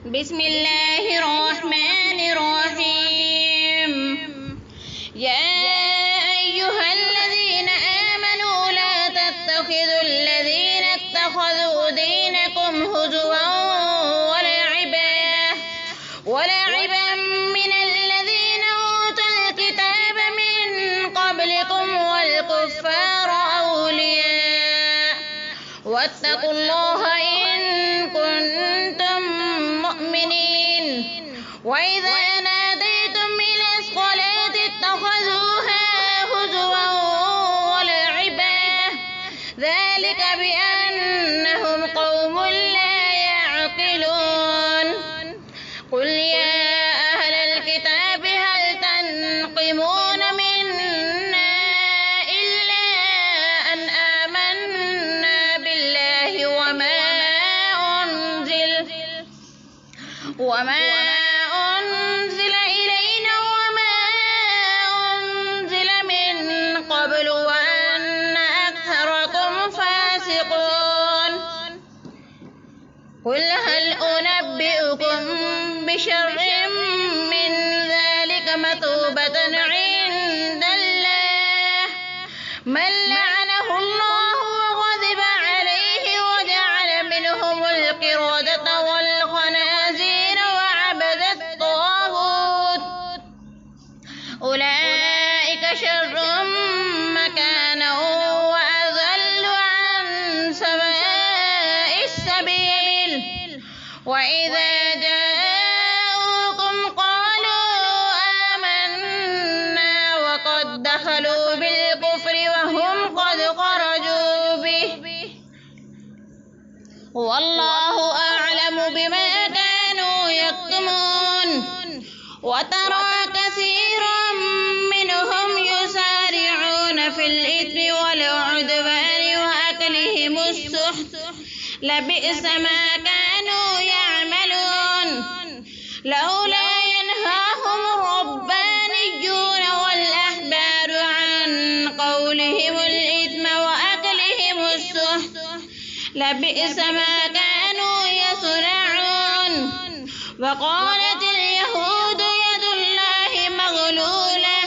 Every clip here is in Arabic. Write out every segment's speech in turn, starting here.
بسم الله الرحمن الرحيم. يا أيها الذين آمنوا لا تتخذوا الذين اتخذوا دينكم هزوا ولعبا من الذين أوتوا الكتاب من قبلكم والكفار أولياء واتقوا الله إن كنتم مؤمنين. وإذا ناديتم إلى الصلاة اتخذوها هزوا ولعبا ذلك بأنهم قوم لا يعقلون. قل يا أهل الكتاب هل تنقمون منا إلا أن آمنا بالله وما أنزل إلينا وما أنزل من قبل وأن أكثركم فاسقون. قل هل أنبئكم بشر من ذلك مثوبة عند الله من لعنه الله وغضب عليه وجعل منهم القردة والخنازير وعبد الطاغوت أولئك شر مكانا وأضل عن سواء السبيل. وإذا جاءوكم قالوا آمنا وقد دخلوا بالكفر وهم قد خرجوا به والله أعلم بما كانوا يكتمون. وترى كثيرا منهم يسارعون في الإثم والعدوان وأكلهم السحت لبئس ما كانوا يعملون. لولا ينهاهم الربانيون والأحبار عن قولهم الإثم وأكلهم السحت لبئس ما كانوا يصنعون. وقالت اليهود يد الله مغلولة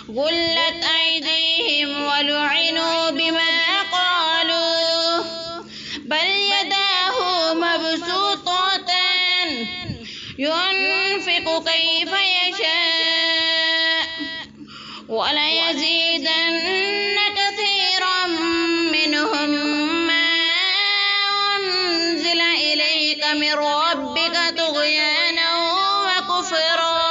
غلت أيديهم ولعنوا بما قالوا بل يداه مبسوطتان ينفق كيف يشاء وليزيدن كثيرا منهم ما أنزل إليك من ربك طغيانا وكفرا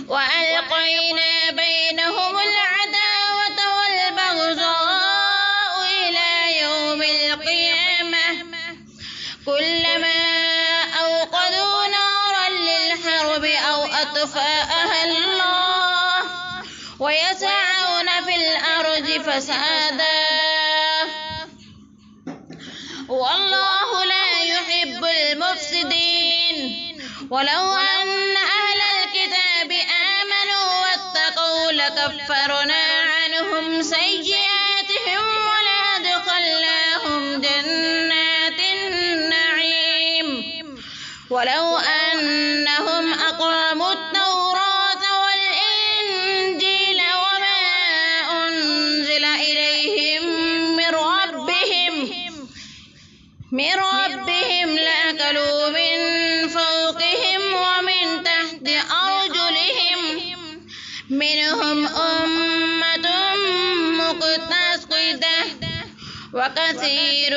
وألقينا بينهم العداوة والبغضاء إلى يوم القيامة كلما أوقدوا نارا للحرب أو أطفأها الله ويسعون في الأرض فسادا والله لا يحب المفسدين. ولو أن أهل الكتاب آمنوا واتقوا لكفرنا عنهم سيئاتهم ولأدخلناهم جنات النعيم. ولو أنهم أقاموا التوراة والإنجيل وما أنزل إليهم من ربهم لأكلوا من فوقهم ومن تحت أرجلهم منهم أمة مقتصدة وكثير